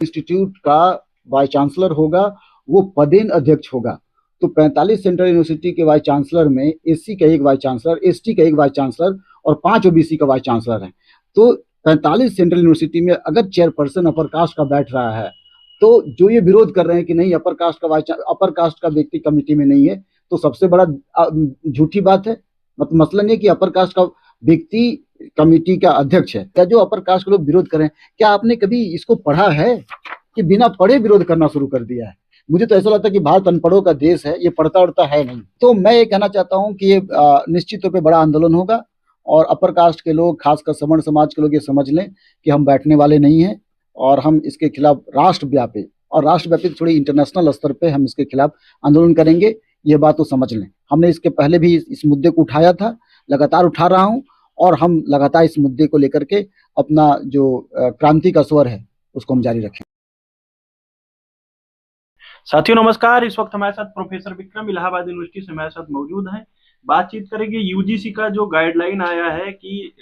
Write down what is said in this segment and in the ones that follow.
Institute का vice chancellor होगा वो पदेन अध्यक्ष होगा। तो 45 सेंट्रल यूनिवर्सिटी के वाइस चांसलर में एससी का एक वाइस चांसलर, एसटी का एक वाइस चांसलर और 5 ओबीसी का वाइस चांसलर है। तो 45 सेंट्रल यूनिवर्सिटी में अगर चेयरपर्सन अपर कास्ट का बैठ रहा है, तो जो ये विरोध कर रहे हैं कि नहीं अपर कास्ट का व्यक्ति कमिटी में नहीं है, तो सबसे बड़ा झूठी बात है। मतलब मसलन ये कि अपर कास्ट का व्यक्ति कमिटी का अध्यक्ष है। क्या जो अपर कास्ट के लोग विरोध कर रहे हैं, क्या आपने कभी इसको पढ़ा है कि बिना पढ़े विरोध करना शुरू कर दिया है? मुझे तो ऐसा लगता है कि भारत अनपढ़ों का देश है, ये पढ़ता उड़ता है नहीं। तो मैं ये कहना चाहता हूँ कि ये निश्चित तौर पे बड़ा आंदोलन होगा और अपर कास्ट के लोग, खासकर सवर्ण समाज के लोग ये समझ लें कि हम बैठने वाले नहीं हैं और हम इसके खिलाफ राष्ट्रव्यापी थोड़ी इंटरनेशनल स्तर पे हम इसके खिलाफ आंदोलन करेंगे। ये बात तो समझ लें। हमने इसके पहले भी इस मुद्दे को उठाया था, लगातार उठा रहा हूँ और हम लगातार इस मुद्दे को लेकर के अपना जो क्रांति का स्वर है उसको हम जारी रखें। साथियों नमस्कार। इस वक्त हमारे साथ प्रोफेसर विक्रम इलाहाबाद यूनिवर्सिटी से हमारे साथ मौजूद हैं। बातचीत करेंगे यूजीसी का जो गाइडलाइन आया है कि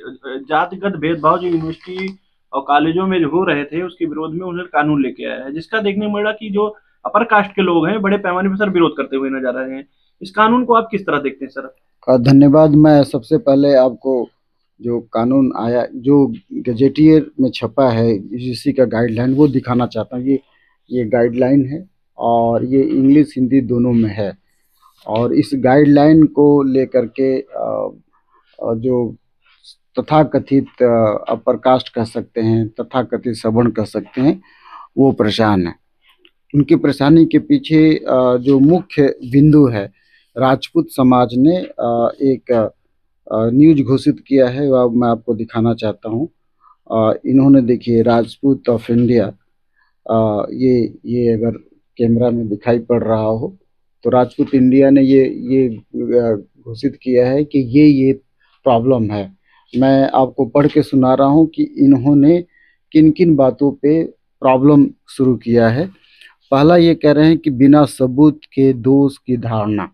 जातिगत भेदभाव जो यूनिवर्सिटी और कॉलेजों में जो हो रहे थे उसके विरोध में उन्होंने कानून लेके आया है, जिसका देखने में मिला कि जो अपर कास्ट के लोग हैं बड़े पैमाने पर सर विरोध करते हुए नजर आ रहे हैं। इस कानून को आप किस तरह देखते हैं सर? धन्यवाद। मैं सबसे पहले आपको जो कानून आया, जो गजेटियर में छपा है यूजीसी का गाइडलाइन, वो दिखाना चाहता हूँ। ये गाइडलाइन है और ये इंग्लिश हिंदी दोनों में है। और इस गाइडलाइन को लेकर के जो तथाकथित अपर कास्ट कह सकते हैं, तथाकथित सवर्ण कह सकते हैं, वो परेशान है। उनकी परेशानी के पीछे जो मुख्य बिंदु है, राजपूत समाज ने एक न्यूज घोषित किया है, वह मैं आपको दिखाना चाहता हूँ। इन्होंने, देखिए, राजपूत ऑफ इंडिया, ये अगर कैमरा में दिखाई पड़ रहा हो तो राजपूत इंडिया ने ये घोषित किया है कि ये प्रॉब्लम है। मैं आपको पढ़ के सुना रहा हूँ कि इन्होंने किन किन बातों पे प्रॉब्लम शुरू किया है। पहला ये कह रहे हैं कि बिना सबूत के दोष की धारणा,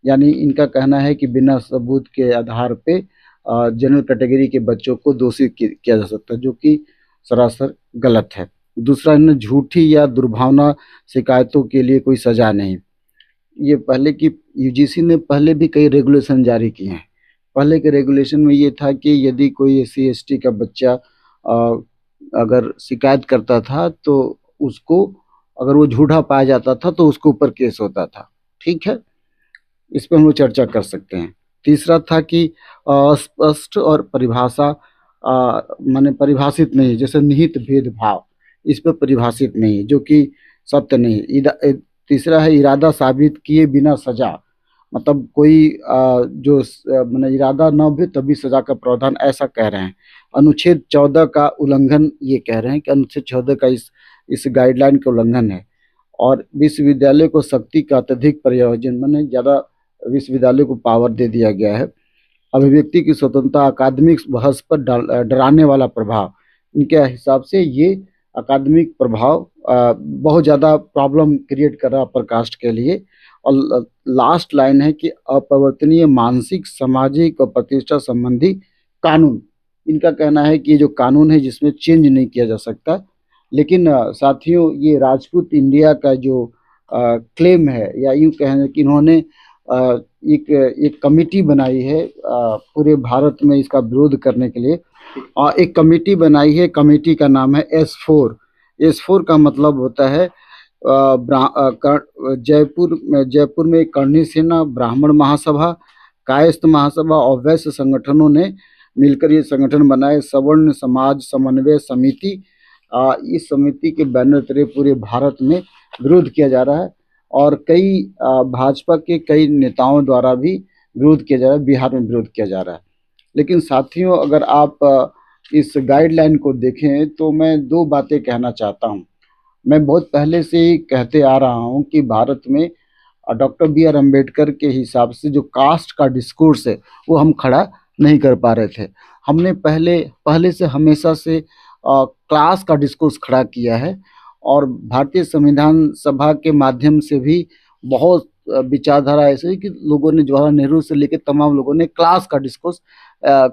यानी इनका कहना है कि बिना सबूत के आधार पे जनरल कैटेगरी के बच्चों को दोषी किया जा सकता है, जो कि सरासर गलत है। दूसरा, इन्हें झूठी या दुर्भावना शिकायतों के लिए कोई सजा नहीं। ये पहले की यूजीसी ने पहले भी कई रेगुलेशन जारी किए हैं। पहले के रेगुलेशन में ये था कि यदि कोई एससी एसटी का बच्चा अगर शिकायत करता था तो उसको, अगर वो झूठा पाया जाता था तो उसके ऊपर केस होता था। ठीक है, इस पर हम लोग चर्चा कर सकते हैं। तीसरा था कि अस्पष्ट और परिभाषा माने परिभाषित नहीं, जैसे निहित भेदभाव, इस पर परिभाषित नहीं, जो कि सत्य नहीं। तीसरा है इरादा साबित किए बिना सजा, मतलब कोई जो माने इरादा न भी तभी सजा का प्रावधान, ऐसा कह रहे हैं। अनुच्छेद 14 का उल्लंघन, ये कह रहे हैं कि अनुच्छेद 14 का इस गाइडलाइन का उल्लंघन है। और विश्वविद्यालय को शक्ति का अत्यधिक प्रयोजन, माने ज़्यादा विश्वविद्यालय को पावर दे दिया गया है। अभिव्यक्ति की स्वतंत्रता, अकादमिक बहस पर डराने वाला प्रभाव, इनके हिसाब से ये अकादमिक प्रभाव बहुत ज़्यादा प्रॉब्लम क्रिएट कर रहा है अपर कास्ट के लिए। और लास्ट लाइन है कि अपरिवर्तनीय मानसिक, सामाजिक और प्रतिष्ठा संबंधी कानून, इनका कहना है कि ये जो कानून है जिसमें चेंज नहीं किया जा सकता। लेकिन साथियों, ये राजपूत इंडिया का जो क्लेम है, या यूँ कहें कि इन्होंने एक कमेटी बनाई है पूरे भारत में इसका विरोध करने के लिए। एक कमेटी बनाई है, कमेटी का नाम है S4। S4 का मतलब होता है जयपुर में करणी सेना, ब्राह्मण महासभा, कायस्थ महासभा और वैश्य संगठनों ने मिलकर ये संगठन बनाए, सवर्ण समाज समन्वय समिति। इस समिति के बैनर तले पूरे भारत में विरोध किया जा रहा है और कई भाजपा के कई नेताओं द्वारा भी विरोध किया जा रहा है, बिहार में विरोध किया जा रहा है। लेकिन साथियों, अगर आप इस गाइडलाइन को देखें तो मैं दो बातें कहना चाहता हूं। मैं बहुत पहले से ही कहते आ रहा हूं कि भारत में डॉक्टर B.R. अम्बेडकर के हिसाब से जो कास्ट का डिस्कोर्स है वो हम खड़ा नहीं कर पा रहे थे। हमने पहले से हमेशा से क्लास का डिस्कोर्स खड़ा किया है और भारतीय संविधान सभा के माध्यम से भी बहुत विचारधारा ऐसे है कि लोगों ने, जवाहरलाल नेहरू से लेकर तमाम लोगों ने क्लास का डिस्कोर्स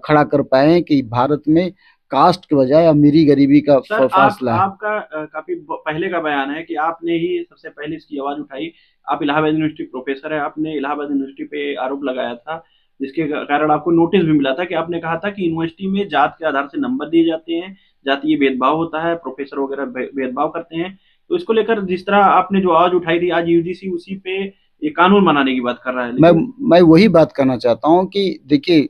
खड़ा कर पाए हैं कि भारत में कास्ट के बजाय अमीरी गरीबी का सर फासला है। आपका काफी पहले का बयान है कि आपने ही सबसे पहले इसकी आवाज उठाई। आप इलाहाबाद यूनिवर्सिटी प्रोफेसर है, आपने इलाहाबाद यूनिवर्सिटी पे आरोप लगाया था, जिसके कारण आपको नोटिस भी मिला था कि आपने कहा था कि यूनिवर्सिटी में जात के आधार से नंबर दिए जाते हैं, जातीय भेदभाव होता है, प्रोफेसर वगैरह भेदभाव करते हैं। तो इसको लेकर जिस तरह आपने जो आवाज उठाई थी, आज यूजीसी उसी पे ये कानून बनाने की बात कर रहा है। मैं लेकिन मैं वही बात करना चाहता हूँ कि देखिए,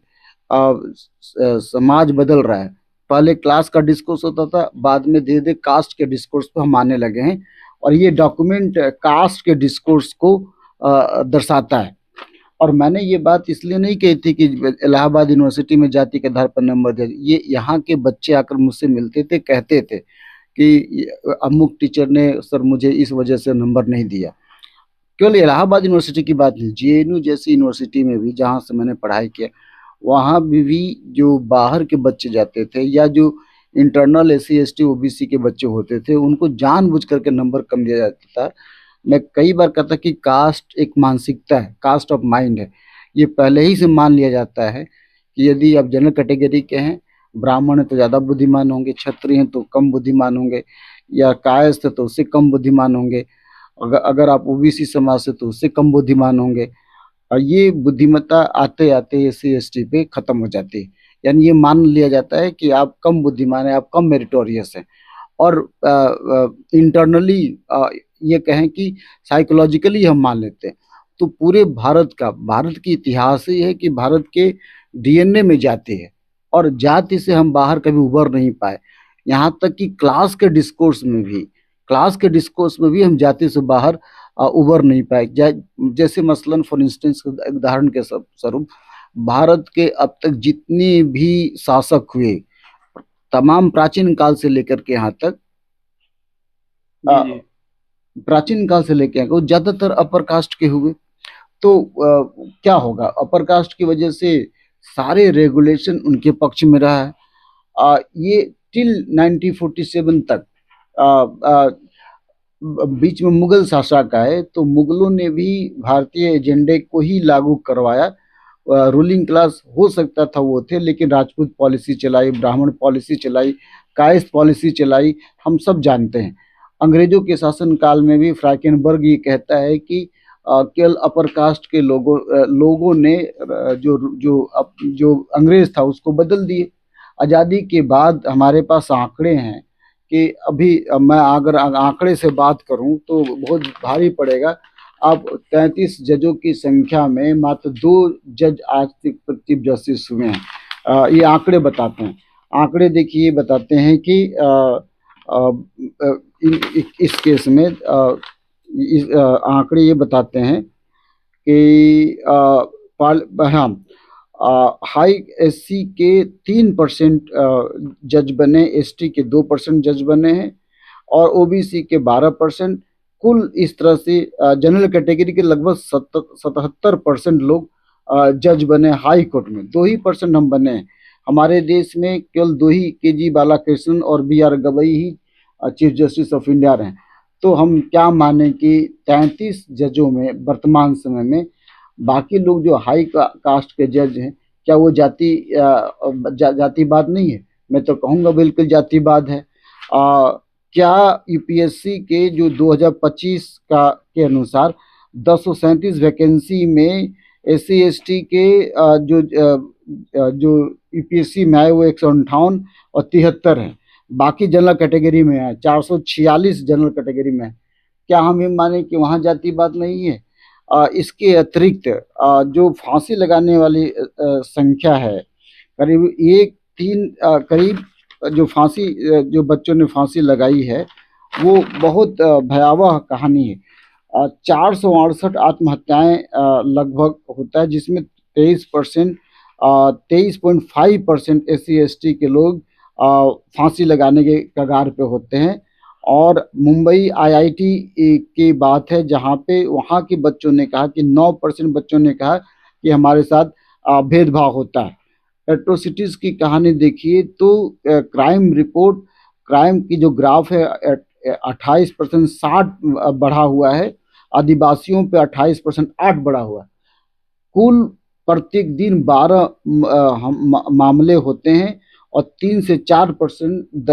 समाज बदल रहा है। पहले क्लास का डिस्कोर्स होता था, बाद में धीरे धीरे कास्ट के डिस्कोर्स पे हम आने लगे हैं, और ये डॉक्यूमेंट कास्ट के डिस्कोर्स को दर्शाता है। और मैंने ये बात इसलिए नहीं कही थी कि इलाहाबाद यूनिवर्सिटी में जाति के आधार पर नंबर दिया, ये यहाँ के बच्चे आकर मुझसे मिलते थे, कहते थे कि अमुक टीचर ने सर मुझे इस वजह से नंबर नहीं दिया। केवल इलाहाबाद यूनिवर्सिटी की बात नहीं, जेएनयू जैसी यूनिवर्सिटी में भी, जहाँ से मैंने पढ़ाई किया, वहाँ भी जो बाहर के बच्चे जाते थे या जो इंटरनल एससी एसटी ओबीसी के बच्चे होते थे, उनको जानबूझ करके नंबर कम दिया जाता था। मैं कई बार कहता कि कास्ट एक मानसिकता है, कास्ट ऑफ माइंड है। ये पहले ही से मान लिया जाता है कि यदि आप जनरल कैटेगरी के हैं, ब्राह्मण है तो ज़्यादा बुद्धिमान होंगे, क्षत्रिय हैं तो कम बुद्धिमान होंगे, या कायस्थ है तो उससे कम बुद्धिमान होंगे, अगर अगर आप ओबीसी समाज से तो उससे कम बुद्धिमान होंगे। और ये बुद्धिमत्ता आते आते एससी एसटी पे खत्म हो जाती है। यानी ये मान लिया जाता है कि आप कम बुद्धिमान है, आप कम मेरिटोरियस हैं। और इंटरनली ये कहें कि साइकोलॉजिकली हम मान लेते हैं। तो पूरे भारत की इतिहास ही है कि भारत के डीएनए में जाति है, और जाति से हम बाहर कभी उबर नहीं पाए। यहाँ तक कि क्लास के डिस्कोर्स में भी हम जाति से बाहर उबर नहीं पाए। जैसे मसलन फॉर इंस्टेंस उदाहरण के स्वरूप, भारत के अब तक जितने भी शासक हुए, तमाम प्राचीन काल से लेकर के यहाँ तक, जी जी। प्राचीन काल से लेकर वो ज्यादातर अपर कास्ट के हुए। तो क्या होगा, अपर कास्ट की वजह से सारे रेगुलेशन उनके पक्ष में रहा है। ये टिल 1947 तक बीच में मुगल शासक आए, तो मुगलों ने भी भारतीय एजेंडे को ही लागू करवाया। रूलिंग क्लास हो सकता था वो थे, लेकिन राजपूत पॉलिसी चलाई, ब्राह्मण पॉलिसी चलाई, कायस्थ पॉलिसी चलाई, हम सब जानते हैं। अंग्रेजों के शासन काल में भी फ्रैकेनबर्ग ये कहता है कि केवल अपर कास्ट के लोगों ने जो अंग्रेज था उसको बदल दिए। आज़ादी के बाद हमारे पास आंकड़े हैं कि अभी मैं अगर आंकड़े से बात करूं तो बहुत भारी पड़ेगा। अब 33 जजों की संख्या में मात्र 2 जज आज तक चीफ जस्टिस हुए हैं। ये आंकड़े बताते हैं। आंकड़े देखिए बताते हैं कि इस केस में आंकड़े ये बताते हैं कि हाई एससी के 3% जज बने, एसटी के 2% जज बने हैं, और ओबीसी के 12%। कुल इस तरह से जनरल कैटेगरी के लगभग 77% लोग जज बने हाई कोर्ट में। 2% हम बने हैं। हमारे देश में केवल 2 ही केजी बालाकृष्णन और बीआर गवई ही चीफ जस्टिस ऑफ इंडिया रहे। तो हम क्या माने कि 33 जजों में वर्तमान समय में बाकी लोग जो हाई कास्ट के जज हैं, क्या वो जातिवाद नहीं है? मैं तो कहूँगा बिल्कुल जातिवाद है। क्या यूपीएससी के जो 2025 के अनुसार 1037 वैकेंसी में एससी एसटी के जो यूपीएससी में आए वो 158 और 73 है। बाकी जनरल कैटेगरी में है 446 जनरल कैटेगरी में है। क्या हम ये माने कि वहाँ जातिवाद नहीं है? इसके अतिरिक्त जो फांसी लगाने वाली संख्या है, करीब जो बच्चों ने फांसी लगाई है, वो बहुत भयावह कहानी है। 468 आत्महत्याएं लगभग होता है, जिसमें 23.5% एससी एसटी के लोग फांसी लगाने के कगार पे होते हैं। और मुंबई आईआईटी की बात है, जहाँ पे वहाँ के बच्चों ने कहा कि 9% बच्चों ने कहा कि हमारे साथ भेदभाव होता है। एट्रोसिटीज़ की कहानी देखिए तो क्राइम की जो ग्राफ है 28% 60 बढ़ा हुआ है, आदिवासियों पे 28% 8 बढ़ा हुआ है। कुल प्रत्येक दिन 12 मामले होते हैं, और 3 से 4%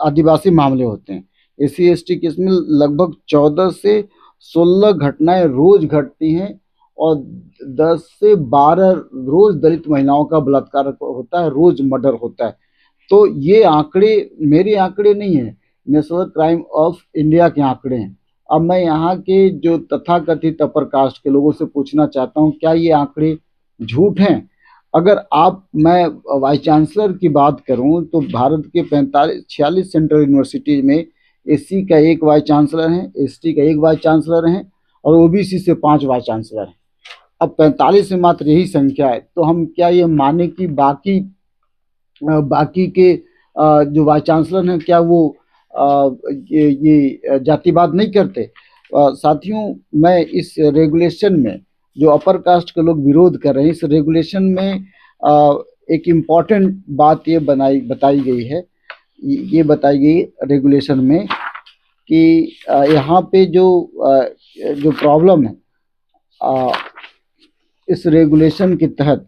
आदिवासी मामले होते हैं। SC/ST केस में लगभग 14 से 16 घटनाएं रोज घटती हैं और 10 से 12 रोज दलित महिलाओं का बलात्कार होता है, रोज मर्डर होता है। तो ये आंकड़े मेरे आंकड़े नहीं है, नेशनल क्राइम ऑफ इंडिया के आंकड़े हैं। अब मैं यहाँ के जो तथाकथित अपर कास्ट के लोगों से पूछना चाहता हूँ, क्या ये आंकड़े झूठ हैं? अगर मैं वाइस चांसलर की बात करूं तो भारत के 46 सेंट्रल यूनिवर्सिटी में SC का 1 वाइस चांसलर है, ST का 1 वाइस चांसलर है और OBC से 5 वाइस चांसलर हैं। अब 45 में मात्र यही संख्या है, तो हम क्या ये माने कि बाकी के जो वाइस चांसलर हैं क्या वो ये जातिवाद नहीं करते? साथियों, मैं इस रेगुलेशन में जो अपर कास्ट के लोग विरोध कर रहे हैं, इस रेगुलेशन में एक इम्पॉर्टेंट बात ये बताई गई रेगुलेशन में कि यहाँ पे जो प्रॉब्लम है, इस रेगुलेशन के तहत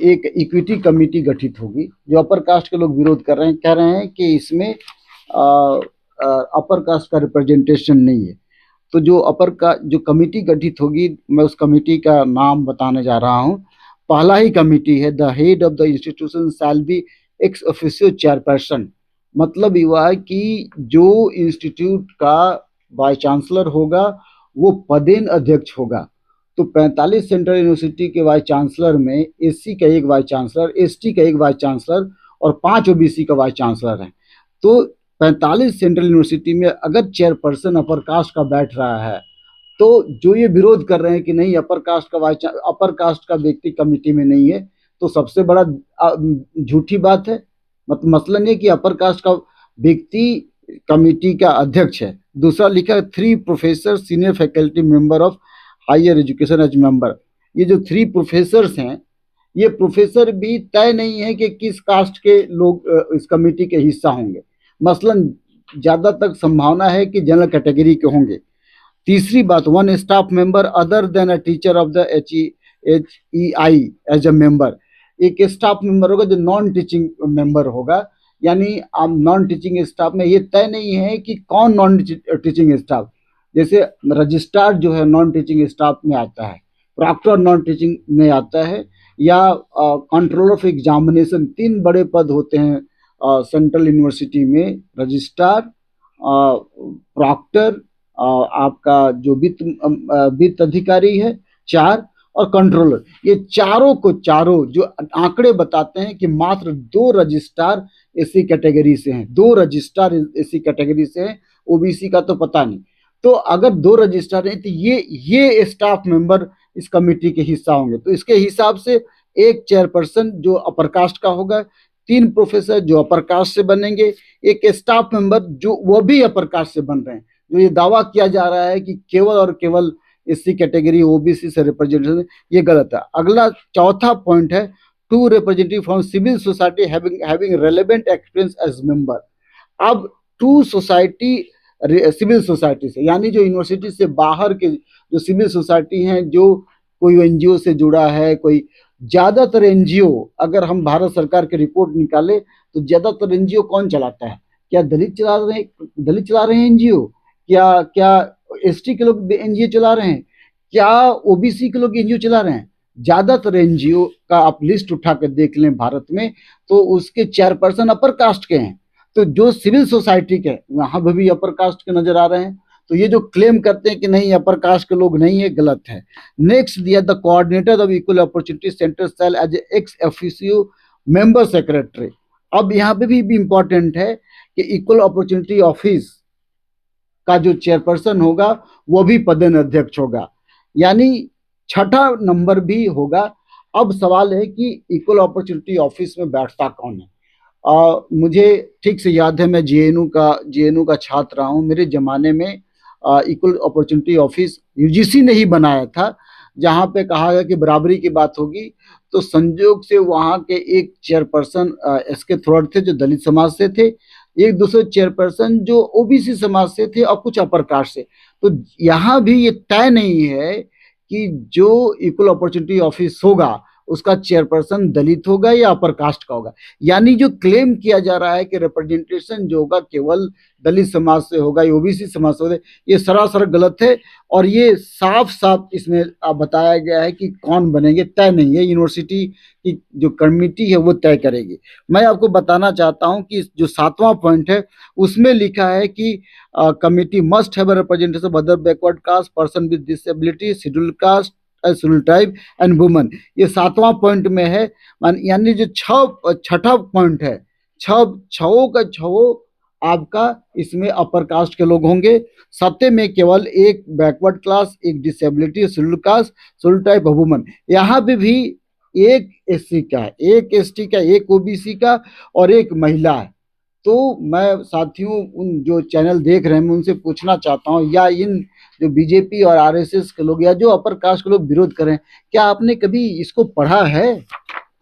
एक इक्विटी कमेटी गठित होगी। जो अपर कास्ट के लोग विरोध कर रहे हैं, कह रहे हैं कि इसमें अपर कास्ट का रिप्रेजेंटेशन नहीं है। तो जो कमेटी गठित होगी, मैं उस कमेटी का नाम बताने जा रहा हूं। पहला ही कमेटी है, the head of the institution shall be ex officio chairperson. मतलब हुआ है कि जो इंस्टीट्यूट का वाइस चांसलर होगा वो पदेन अध्यक्ष होगा। तो 45 सेंट्रल यूनिवर्सिटी के वाइस चांसलर में SC का 1 वाइस चांसलर, ST का 1 वाइस चांसलर और 5 OBC का वाइस चांसलर है। तो 45 सेंट्रल यूनिवर्सिटी में अगर चेयरपर्सन अपर कास्ट का बैठ रहा है, तो जो ये विरोध कर रहे हैं कि नहीं अपर कास्ट का व्यक्ति कमेटी में नहीं है, तो सबसे बड़ा झूठी बात है। मसलन ये कि अपर कास्ट का व्यक्ति कमेटी का अध्यक्ष है। दूसरा लिखा है 3 professor senior faculty member of higher education as member. ये जो 3 प्रोफेसर्स हैं, ये प्रोफेसर भी तय नहीं है कि किस कास्ट के लोग इस कमेटी के हिस्सा होंगे। मसलन ज्यादातर संभावना है कि जनरल कैटेगरी के होंगे। तीसरी बात, 1 staff member other than a teacher of the HEI as a member. एक स्टाफ मेंबर होगा जो नॉन टीचिंग मेंबर होगा, यानी आप नॉन टीचिंग स्टाफ में ये तय नहीं है कि कौन नॉन टीचिंग स्टाफ। जैसे रजिस्ट्रार जो है नॉन टीचिंग स्टाफ में आता है, प्रॉक्टर नॉन टीचिंग में आता है, या कंट्रोलर ऑफ एग्जामिनेशन। 3 बड़े पद होते हैं सेंट्रल यूनिवर्सिटी में, रजिस्ट्रार, प्रॉक्टर, आपका जो वित्त अधिकारी है 4, और कंट्रोलर। ये चारों जो आंकड़े बताते हैं कि मात्र 2 रजिस्ट्रार SC कैटेगरी से हैं, 2 रजिस्ट्रार SC कैटेगरी से हैं, OBC का तो पता नहीं। तो अगर 2 रजिस्ट्रार हैं तो ये स्टाफ मेंबर इस कमेटी के हिस्सा होंगे। तो इसके हिसाब से 1 चेयरपर्सन जो अपर कास्ट का होगा, 3 प्रोफेसर जो अपर कास्ट से बनेंगे, 1 स्टाफ मेंबर जो वो भी अपर कास्ट से बन रहे हैं। जो ये दावा किया जा रहा है कि केवल और केवल SC कैटेगरी OBC से रिप्रेजेंटेशन, ये गलत है। अगला चौथा पॉइंट है 2 representative from civil society having relevant experience as member. अब 2 सोसाइटी सिविल सोसाइटी से, यानी जो यूनिवर्सिटी से बाहर के जो सिविल सोसाइटी हैं, जो कोई NGO से जुड़ा है, कोई ज्यादातर NGO, अगर हम भारत सरकार की रिपोर्ट निकाले तो ज्यादातर NGO कौन चलाता है? क्या दलित चला रहे हैं NGO? क्या ST के लोग NGO चला रहे हैं? क्या OBC के लोग NGO चला रहे हैं? ज्यादातर NGO का आप लिस्ट उठा कर देख लें भारत में, तो उसके चेयरपर्सन अपर कास्ट के हैं। तो जो सिविल सोसाइटी के वहां भी अपर कास्ट के नजर आ रहे हैं। तो ये जो क्लेम करते हैं कि नहीं अपर कास्ट के लोग नहीं है, गलत है। नेक्स्ट दिया, the coordinator of equal opportunity centre cell as ex officio member secretary. अब यहाँ पे भी इंपॉर्टेंट है कि इक्वल अपॉर्चुनिटी ऑफिस का जो चेयरपर्सन होगा वो भी पदेन अध्यक्ष होगा, यानी 6ठा नंबर भी होगा। अब सवाल है कि इक्वल अपॉर्चुनिटी ऑफिस में बैठता कौन है? मुझे ठीक से याद है, मैं JNU का छात्र रहा हूँ। मेरे जमाने में इक्वल अपॉर्चुनिटी ऑफिस UGC ने ही बनाया था, जहाँ पे कहा गया कि बराबरी की बात होगी। तो संयोग से वहाँ के एक चेयरपर्सन SK थोरट थे जो दलित समाज से थे, एक दूसरे चेयरपर्सन जो OBC समाज से थे और कुछ अपर कास्ट से। तो यहाँ भी ये तय नहीं है कि जो इक्वल अपॉर्चुनिटी ऑफिस होगा उसका चेयरपर्सन दलित होगा या अपर कास्ट का होगा। यानी जो क्लेम किया जा रहा है कि रिप्रेजेंटेशन जो होगा केवल दलित समाज से होगा या ओबीसी समाज से होगा, ये सरासर गलत है। और ये साफ साफ इसमें बताया गया है कि कौन बनेंगे तय नहीं है, यूनिवर्सिटी की जो कमेटी है वो तय करेगी। मैं आपको बताना चाहता हूं कि जो 7वां पॉइंट है उसमें लिखा है कि committee must have representation of other backward caste, person with disability, schedule caste, schedule tribe and women. ये 7वां पॉइंट में है। यानी जो छठा पॉइंट है, छो का छो आपका इसमें अपर कास्ट के लोग होंगे। 7वें में केवल एक बैकवर्ड क्लास, एक disability, schedule caste, schedule tribe, women. यहाँ पे भी एक एससी का, एक एसटी का, एक ओबीसी का और एक महिला है। तो मैं साथियों उन जो चैनल देख रहे हैं मैं उनसे पूछना चाहता हूँ, या इन जो बीजेपी और आरएसएस के लोग या जो अपर कास्ट के लोग विरोध करें, क्या आपने कभी इसको पढ़ा है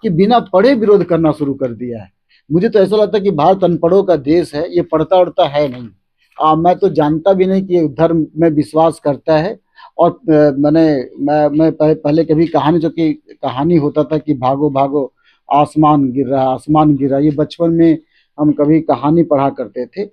कि बिना पढ़े विरोध करना शुरू कर दिया है? मुझे तो ऐसा लगता है कि भारत अनपढ़ों का देश है, ये पढ़ता उढ़ता है नहीं। मैं तो जानता भी नहीं कि ये धर्म में विश्वास करता है। और मैं पहले कभी कहानी, जो कि कहानी होता था कि भागो भागो आसमान गिर रहा, आसमान गिर रहा, ये बचपन में हम कभी कहानी पढ़ा करते थे।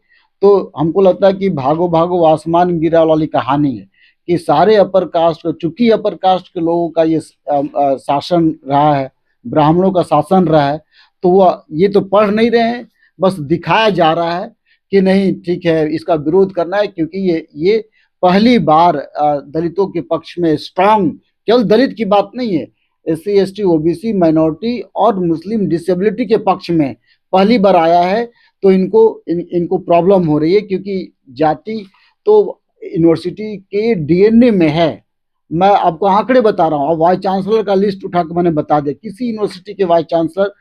तो हमको लगता है कि भागो भागो आसमान गिरा वाली कहानी है कि सारे अपर कास्ट, चूंकि अपर कास्ट के लोगों का ये शासन रहा है, ब्राह्मणों का शासन रहा है, तो वो ये तो पढ़ नहीं रहे हैं, बस दिखाया जा रहा है कि नहीं ठीक है इसका विरोध करना है, क्योंकि ये पहली बार दलितों के पक्ष में स्ट्रांग, केवल दलित की बात नहीं है, एससी एसटी ओबीसी माइनॉरिटी और मुस्लिम डिसेबिलिटी के पक्ष में पहली बार आया है। तो इनको प्रॉब्लम हो रही है, क्योंकि जाति तो यूनिवर्सिटी के डीएनए में है। मैं आपको आंकड़े बता रहा हूँ, वाइस चांसलर का लिस्ट उठा के मैंने बता दिया, किसी यूनिवर्सिटी के वाइस चांसलर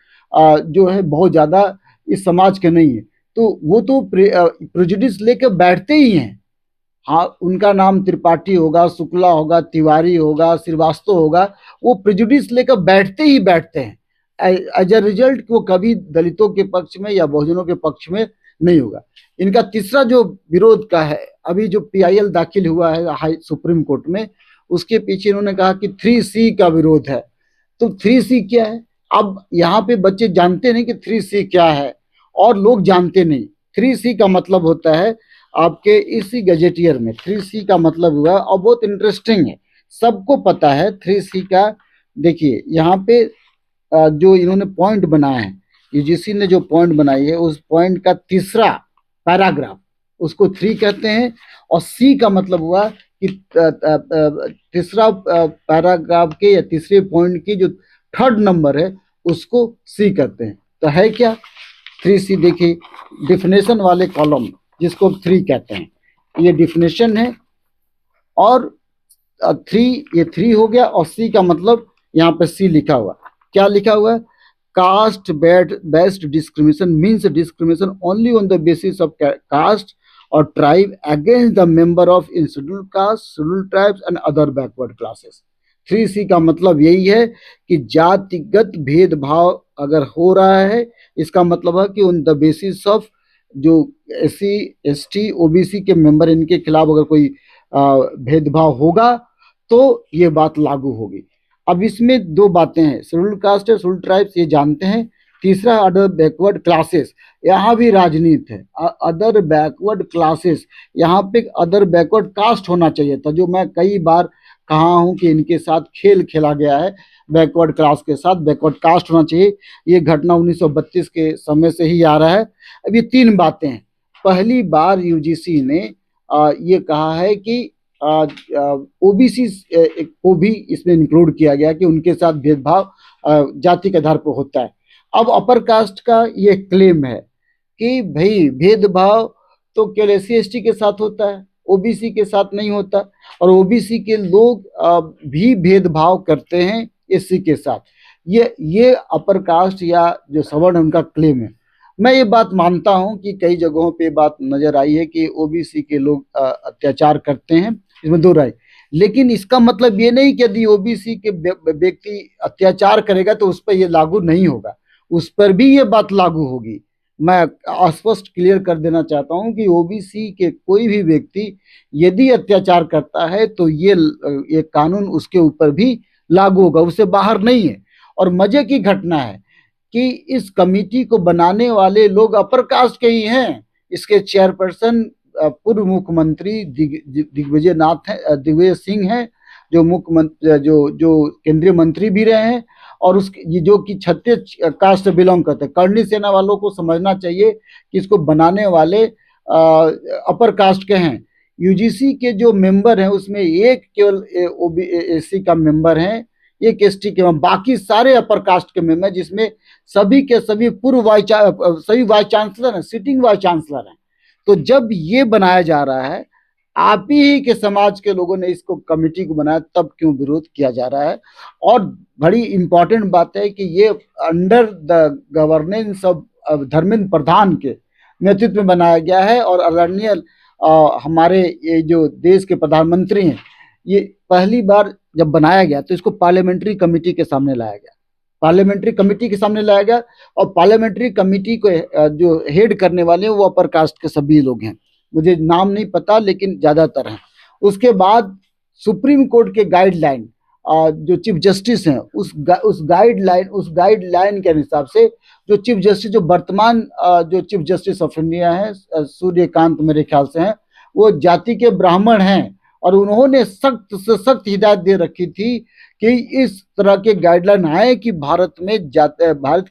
जो है बहुत ज्यादा इस समाज के नहीं है। तो वो तो प्रेजुडिस लेकर बैठते ही हैं। हाँ, उनका नाम त्रिपाठी होगा, शुक्ला होगा, तिवारी होगा, श्रीवास्तव होगा, वो प्रेजुडिस लेकर बैठते ही बैठते हैं। एज अ रिजल्ट वो कभी दलितों के पक्ष में या बहुजनों के पक्ष में नहीं होगा। इनका तीसरा जो विरोध का है, अभी जो पीआईएल दाखिल हुआ है हाई सुप्रीम कोर्ट में, उसके पीछे इन्होंने कहा कि 3C का विरोध है। तो 3C क्या है? अब यहाँ पे बच्चे जानते नहीं कि 3C क्या है, और लोग जानते नहीं। 3C का मतलब होता है आपके इसी गजेटियर में 3C का मतलब हुआ, और बहुत इंटरेस्टिंग है, सबको पता है 3C का। देखिए यहाँ पे जो इन्होंने पॉइंट बनाया है, यूजीसी ने जो पॉइंट बनाई है, उस पॉइंट का तीसरा पैराग्राफ, उसको 3 कहते हैं। और सी का मतलब हुआ कि तीसरा पैराग्राफ के या तीसरे पॉइंट की जो 3rd नंबर है उसको सी कहते हैं। तो है क्या 3C? देखिए डिफिनेशन वाले कॉलम जिसको 3 कहते हैं, ये डिफिनेशन है। और 3, ये 3 हो गया, और सी का मतलब यहाँ पे सी लिखा हुआ, क्या लिखा हुआ है? Caste based discrimination means discrimination only on the basis of caste और tribe against the member of in scheduled caste, scheduled tribes and other backward classes. 3C का मतलब यही है कि जातिगत भेदभाव अगर हो रहा है, इसका मतलब है कि ऑन द बेसिस ऑफ जो एससी एसटी ओबीसी के मेंबर, इनके खिलाफ अगर कोई भेदभाव होगा तो ये बात लागू होगी। अब इसमें 2 बातें हैं, शेड्यूल कास्ट है, शेड्यूल ट्राइब्स, ये जानते हैं। तीसरा अदर बैकवर्ड क्लासेस, यहाँ भी राजनीति है। अदर बैकवर्ड क्लासेस, यहाँ पे अदर बैकवर्ड कास्ट होना चाहिए था, जो मैं कई बार कहा हूँ कि इनके साथ खेल खेला गया है, बैकवर्ड क्लास के साथ बैकवर्ड कास्ट होना चाहिए। ये घटना 1932 के समय से ही आ रहा है। अब ये 3 बातें हैं। पहली बार यूजीसी ने ये कहा है कि ओबीसी को भी इसमें इंक्लूड किया गया कि उनके साथ भेदभाव जाति के आधार पर होता है। अब अपर कास्ट का ये क्लेम है कि भाई भेदभाव तो केवल एससी एसटी के साथ होता है, ओबीसी के साथ नहीं होता, और ओबीसी के लोग भी भेदभाव करते हैं एससी के साथ। ये अपर कास्ट या जो सवर्ण है उनका क्लेम है। मैं ये बात मानता हूं कि कई जगहों पे बात नजर आई है कि ओबीसी के लोग अत्याचार करते हैं, इसमें 2 राय। लेकिन इसका मतलब ये नहीं कि यदि ओबीसी के व्यक्ति अत्याचार करेगा तो उस पर ये लागू नहीं होगा, उस पर भी ये बात लागू होगी। मैं स्पष्ट क्लियर कर देना चाहता हूं कि ओबीसी के कोई भी व्यक्ति यदि अत्याचार करता है तो ये कानून उसके ऊपर भी लागू होगा, उससे बाहर नहीं है। और मजे की घटना है कि इस कमेटी को बनाने वाले लोग अपर कास्ट के ही हैं। इसके चेयरपर्सन पूर्व मुख्यमंत्री दिग्विजय नाथ है, दिग्विजय सिंह है, जो मुख्यमंत्री जो केंद्रीय मंत्री भी रहे हैं, और उसके जो कि छत्तीस कास्ट से बिलोंग करते हैं। करनी सेना वालों को समझना चाहिए कि इसको बनाने वाले अपर कास्ट के हैं। यूजीसी के जो मेंबर हैं उसमें एक केवल एससी का मेंबर है, एक एसटी के, बाकी सारे अपर कास्ट के मेंबर, जिसमें सभी के सभी सभी वाइस चांसलर हैं, सिटिंग वाइस चांसलर हैं। तो जब ये बनाया जा रहा है, आप ही के समाज के लोगों ने इसको कमेटी को बनाया, तब क्यों विरोध किया जा रहा है? और बड़ी इंपॉर्टेंट बात है कि ये under the governance of Dharmendra Pradhan के नेतृत्व में बनाया गया है, और आदरणीय हमारे ये जो देश के प्रधानमंत्री हैं, ये पहली बार जब बनाया गया तो इसको पार्लियामेंट्री कमेटी के सामने लाया गया, पार्लियामेंट्री कमेटी के सामने लाया गया, और पार्लियामेंट्री कमेटी को जो हेड करने वाले हैं वो अपर कास्ट के सभी लोग हैं, मुझे नाम नहीं पता लेकिन ज्यादातर हैं। उसके बाद सुप्रीम कोर्ट के गाइडलाइन, जो चीफ जस्टिस हैं, उस गाइडलाइन के हिसाब से जो चीफ जस्टिस, जो वर्तमान जो चीफ जस्टिस ऑफ इंडिया है सूर्यकांत मेरे ख्याल से हैं, वो जाति के ब्राह्मण हैं, और उन्होंने सख्त से सख्त हिदायत दे रखी थी कि इस तरह के गाइडलाइन आए कि भारत की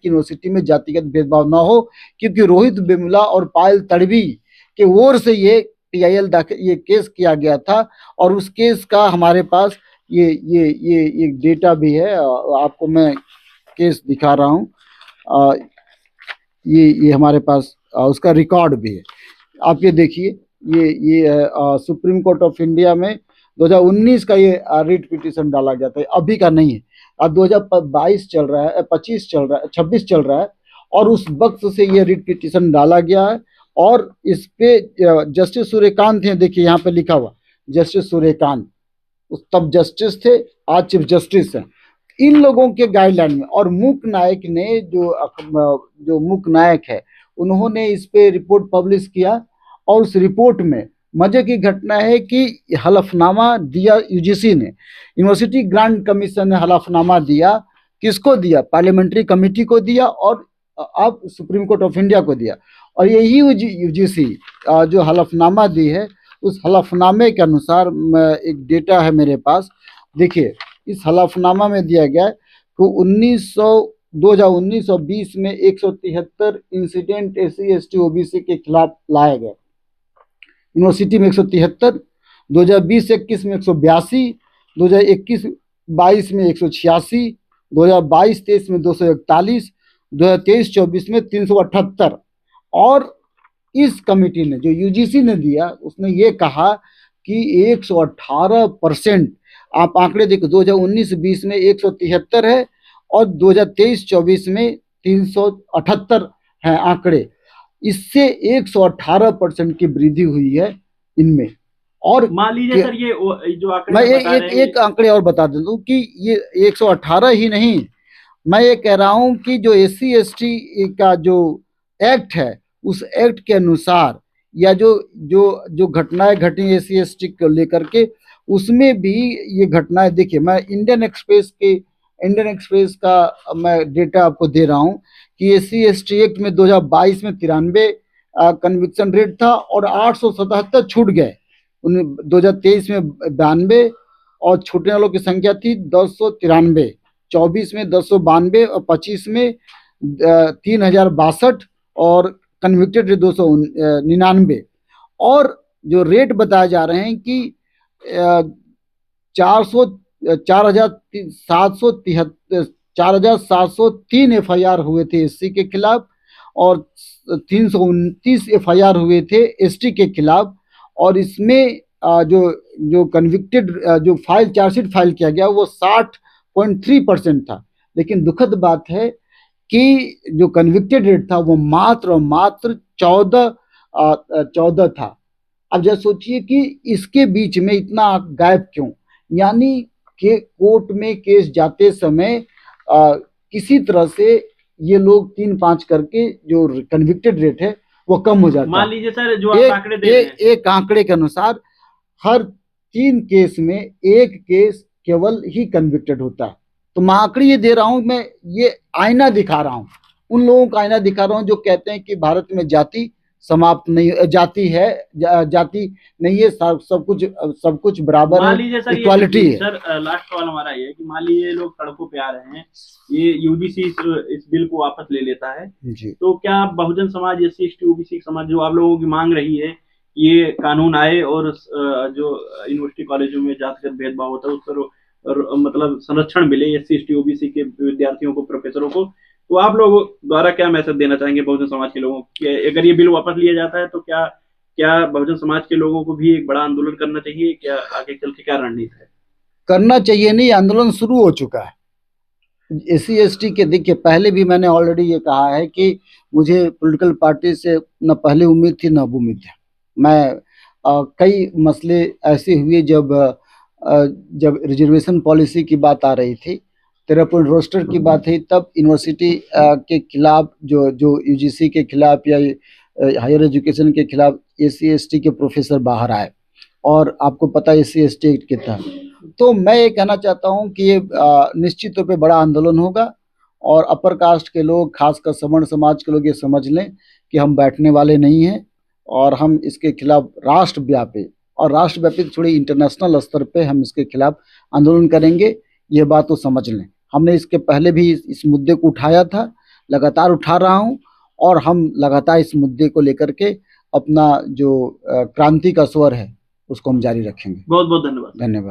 यूनिवर्सिटी में जातिगत भेदभाव ना हो, क्योंकि रोहित वेमुला और पायल तड़वी के ओर से ये PIL ये केस किया गया था, और उस केस का हमारे पास ये डेटा भी है, आपको मैं केस दिखा रहा हूँ, ये हमारे पास उसका रिकॉर्ड भी है। आप ये देखिए, ये सुप्रीम कोर्ट ऑफ इंडिया में 2019 का ये रिट पिटीशन डाला गया था, अभी का नहीं है। अब 2022 चल रहा है, 25 चल रहा है, 26 चल रहा है, और उस वक्त से ये रिट पिटीशन डाला गया है। और इस पे जस्टिस सूर्यकांत हैं, देखिए यहाँ पे लिखा हुआ जस्टिस सूर्यकांत, उस तब जस्टिस थे, आज चीफ जस्टिस हैं। इन लोगों के गाइडलाइन में, और मूक नायक ने जो मूक नायक है, उन्होंने इस पे रिपोर्ट पब्लिश किया, और उस रिपोर्ट में मजे की घटना है कि हलफनामा दिया यूजीसी ने, यूनिवर्सिटी ग्रांट कमीशन ने हलफनामा दिया, किसको दिया? पार्लियामेंट्री कमेटी को दिया, और अब सुप्रीम कोर्ट ऑफ इंडिया को दिया। और यही यूजीसी जो हलफनामा दी है, उस हलफनामे के अनुसार एक डेटा है मेरे पास, देखिए इस हलफनामा में दिया गया है कि 2019-20 में 173 इंसिडेंट SC ST OBC के खिलाफ लाए गए यूनिवर्सिटी में, 173, 2020-21 में 182, 2021-22 में 186, 2022-23 में 241, 2023-24 में 378। और इस कमेटी ने, जो यूजीसी ने दिया, उसने ये कहा कि 118%, आप आंकड़े देखो, 2019-20 में 173 है, और 2023-24 में 378 है आंकड़े, इससे 118% की वृद्धि हुई है इनमें। और मान लीजिए सर, ये जो आंकड़े मैं एक आंकड़े और बता दूं कि ये 118 ही नहीं, मैं ये कह रहा हूं कि जो SC ST का जो एक्ट है, उस एक्ट के अनुसार, या जो घटनाएं घटी SC ST को लेकर के, उसमें भी ये घटनाएं, देखिए मैं इंडियन एक्सप्रेस का मैं डेटा आपको दे रहा हूं कि SC ST एक्ट में 2022 में 93 कन्विक्शन रेट था, और 877 छूट गए, 2023 में 92, और छूटने वालों की संख्या थी 1093, 24 में 1092, और 25 में 3062, और कन्विक्टेड 299। और जो रेट बताए जा रहे हैं कि 4703 FIR हुए थे SC के खिलाफ, और 329 FIR हुए थे ST के खिलाफ। और इसमें जो कन्विक्टेड, जो चार्जशीट फाइल किया गया, वो 60.3% था। लेकिन दुखद बात है कि जो कन्विक्टेड रेट था वो मात्र 14 था। अब जरा सोचिए कि इसके बीच में इतना गैप क्यों? यानी कि कोर्ट में केस जाते समय किसी तरह से ये लोग 3-5 करके जो कन्विक्टेड रेट है वो कम हो जाता है। मान लीजिए सर, जो आप आंकड़े दे रहे हैं, एक आंकड़े के अनुसार हर 3 केस में 1 केस केवल ही कन्विक्टेड होता है, तो मैं आंकड़े ये दे रहा हूं, मैं ये आईना दिखा रहा हूं, उन लोगों का आईना दिखा रहा हूं जो कहते हैं कि भारत में जाति समाप्त नहीं, जाति है, जाति नहीं है, सब कुछ बराबर है, मान लीजिए सर, इक्वालिटी है। सर लास्ट सवाल हमारा ये है कि मान लीजिए लोग सड़कों पे आ रहे हैं, ये यूजीसी इस बिल को वापस ले लेता है जी। तो क्या Bahujan Samaj, SC ST OBC समाज, जो आप लोगों की मांग रही है ये कानून आए और जो यूनिवर्सिटी कॉलेजों में जातिगत भेदभाव होता है उस पर और मतलब संरक्षण मिले एससी एसटी ओबीसी के विद्यार्थियों को, प्रोफेसरों को, तो आप लोगों द्वारा क्या मैसेज देना चाहेंगे बहुजन समाज के लोगों को? अगर ये बिल वापस लिया जाता है तो क्या क्या बहुजन समाज के लोगों को भी एक बड़ा आंदोलन करना चाहिए? क्या आगे चल के क्या रणनीति है? करना चाहिए नहीं, आंदोलन शुरू हो चुका है एससी एसटी के। देखिए, पहले भी मैंने ऑलरेडी ये कहा है कि मुझे पॉलिटिकल पार्टी से न पहले उम्मीद थी न अब उम्मीद है। मैं कई मसले ऐसे हुए जब रिजर्वेशन पॉलिसी की बात आ रही थी, 13 पॉइंट रोस्टर की बात थी, तब यूनिवर्सिटी के खिलाफ जो जो यूजीसी के खिलाफ या हायर एजुकेशन के खिलाफ एससी एसटी के प्रोफेसर बाहर आए, और आपको पता है एससी एसटी एक्ट के तहत। तो मैं ये कहना चाहता हूँ कि ये निश्चित तौर पे बड़ा आंदोलन होगा, और अपर कास्ट के लोग, खासकर सवर्ण समाज के लोग ये समझ लें कि हम बैठने वाले नहीं हैं, और हम इसके खिलाफ राष्ट्रव्यापी थोड़ी इंटरनेशनल स्तर पे हम इसके खिलाफ आंदोलन करेंगे। ये बात तो समझ लें। हमने इसके पहले भी इस मुद्दे को उठाया था, लगातार उठा रहा हूँ, और हम लगातार इस मुद्दे को लेकर के अपना जो क्रांति का स्वर है उसको हम जारी रखेंगे। बहुत बहुत धन्यवाद। धन्यवाद।